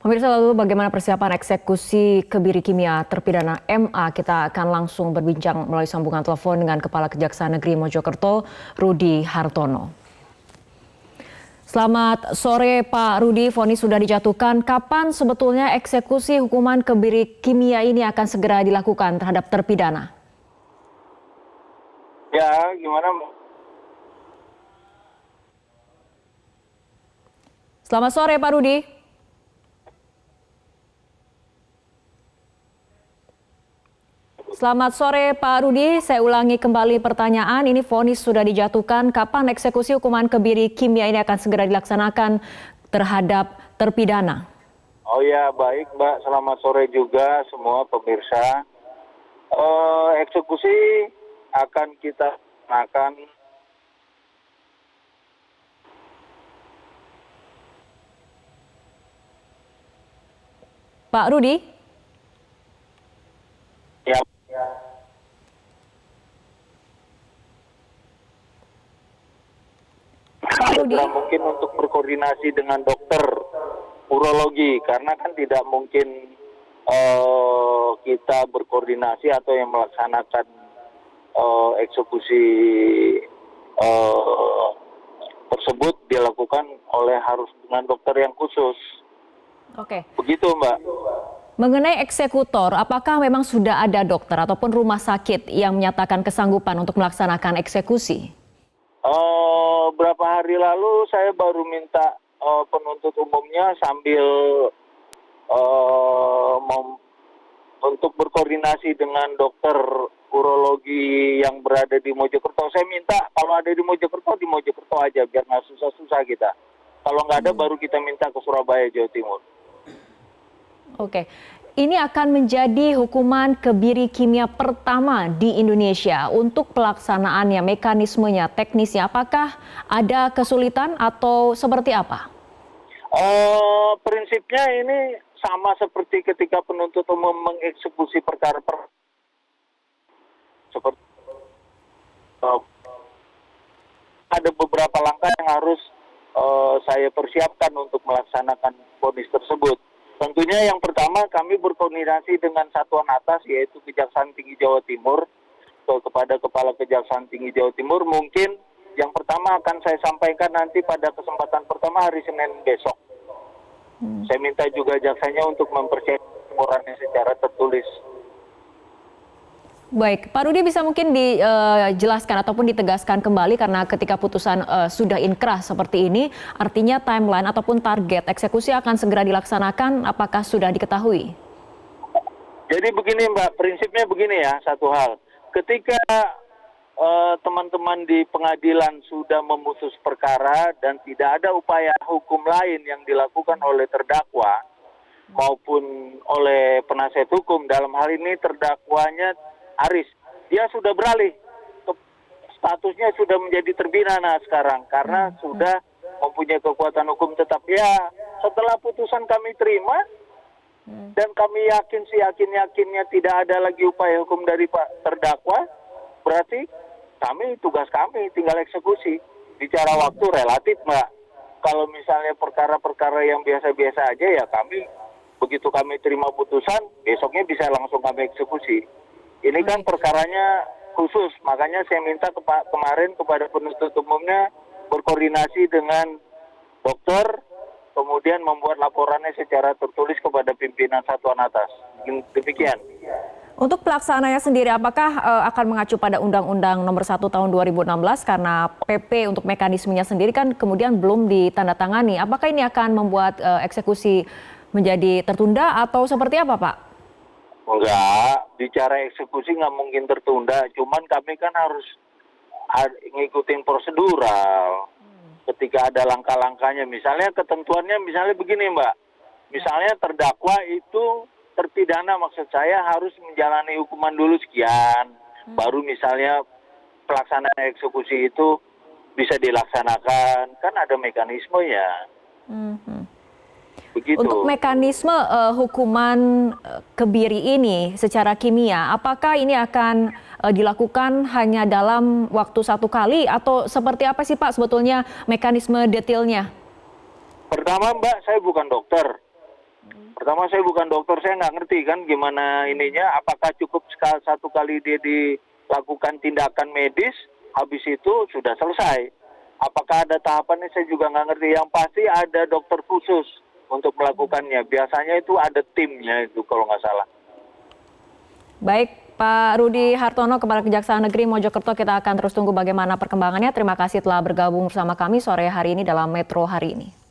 Pemirsa, lalu bagaimana persiapan eksekusi kebiri kimia terpidana MA? Kita akan langsung berbincang melalui sambungan telepon dengan Kepala Kejaksaan Negeri Mojokerto, Rudi Hartono. Selamat sore Pak Rudi, vonis sudah dijatuhkan. Kapan sebetulnya eksekusi hukuman kebiri kimia ini akan segera dilakukan terhadap terpidana? Ya, gimana? Selamat sore Pak Rudi. Selamat sore Pak Rudi, saya ulangi kembali pertanyaan. Ini vonis sudah dijatuhkan, kapan eksekusi hukuman kebiri kimia ini akan segera dilaksanakan terhadap terpidana? Oh ya, baik Mbak, selamat sore juga semua pemirsa. Eksekusi akan kita laksanakan Pak Rudi? ya. Pak Rudi? Mungkin untuk berkoordinasi dengan dokter urologi, karena kan tidak mungkin kita berkoordinasi atau yang melaksanakan eksekusi tersebut dilakukan oleh harus dengan dokter yang khusus. Oke. Begitu Mbak. Mengenai eksekutor, apakah memang sudah ada dokter ataupun rumah sakit yang menyatakan kesanggupan untuk melaksanakan eksekusi? Berapa hari lalu saya baru minta penuntut umumnya sambil untuk berkoordinasi dengan dokter urologi yang berada di Mojokerto. Saya minta kalau ada di Mojokerto aja biar nggak susah-susah kita. Kalau nggak ada baru kita minta ke Surabaya, Jawa Timur. Oke, ini akan menjadi hukuman kebiri kimia pertama di Indonesia. Untuk pelaksanaannya, mekanismenya, teknisnya, apakah ada kesulitan atau seperti apa? Prinsipnya ini sama seperti ketika penuntut umum mengeksekusi perkara seperti ada beberapa langkah yang harus saya persiapkan untuk melaksanakan vonis tersebut. Tentunya yang pertama kami berkoordinasi dengan satuan atas yaitu Kejaksaan Tinggi Jawa Timur. Kepada Kepala Kejaksaan Tinggi Jawa Timur mungkin yang pertama akan saya sampaikan nanti pada kesempatan pertama hari Senin besok. Saya minta juga jaksanya untuk mempersiapkan laporannya secara tertulis. Baik, Pak Rudi bisa mungkin dijelaskan ataupun ditegaskan kembali karena ketika putusan sudah inkrah seperti ini, artinya timeline ataupun target eksekusi akan segera dilaksanakan, apakah sudah diketahui? Jadi begini Mbak, prinsipnya begini ya, satu hal. Ketika teman-teman di pengadilan sudah memutus perkara dan tidak ada upaya hukum lain yang dilakukan oleh terdakwa maupun oleh penasihat hukum, dalam hal ini terdakwanya Aris, dia sudah beralih, statusnya sudah menjadi terpidana sekarang karena sudah mempunyai kekuatan hukum tetap. Ya, setelah putusan kami terima dan kami yakinnya tidak ada lagi upaya hukum dari Pak terdakwa, berarti tugas kami tinggal eksekusi. Bicara waktu relatif Mbak, kalau misalnya perkara-perkara yang biasa-biasa aja ya kami, begitu kami terima putusan, besoknya bisa langsung kami eksekusi. Ini kan perkaranya khusus, makanya saya minta kemarin kepada penuntut umumnya berkoordinasi dengan dokter, kemudian membuat laporannya secara tertulis kepada pimpinan satuan atas. Demikian. Untuk pelaksanaannya sendiri, apakah akan mengacu pada Undang-Undang Nomor 1 Tahun 2016 karena PP untuk mekanismenya sendiri kan kemudian belum ditandatangani. Apakah ini akan membuat eksekusi menjadi tertunda atau seperti apa, Pak? Enggak, bicara eksekusi nggak mungkin tertunda, cuman kami kan harus ngikutin prosedural. Ketika ada langkah-langkahnya, misalnya ketentuannya misalnya begini Mbak, misalnya terdakwa itu terpidana maksud saya harus menjalani hukuman dulu sekian, baru misalnya pelaksanaan eksekusi itu bisa dilaksanakan, kan ada mekanismenya. Begitu. Untuk mekanisme hukuman kebiri ini secara kimia, apakah ini akan dilakukan hanya dalam waktu satu kali atau seperti apa sih Pak sebetulnya mekanisme detailnya? Pertama Mbak, saya bukan dokter. Pertama saya bukan dokter, saya nggak ngerti kan gimana ininya. Apakah cukup satu kali dia dilakukan tindakan medis, habis itu sudah selesai. Apakah ada tahapannya saya juga nggak ngerti. Yang pasti ada dokter khusus untuk melakukannya. Biasanya itu ada timnya itu kalau nggak salah. Baik, Pak Rudi Hartono, Kepala Kejaksaan Negeri Mojokerto, kita akan terus tunggu bagaimana perkembangannya. Terima kasih telah bergabung bersama kami sore hari ini dalam Metro hari ini.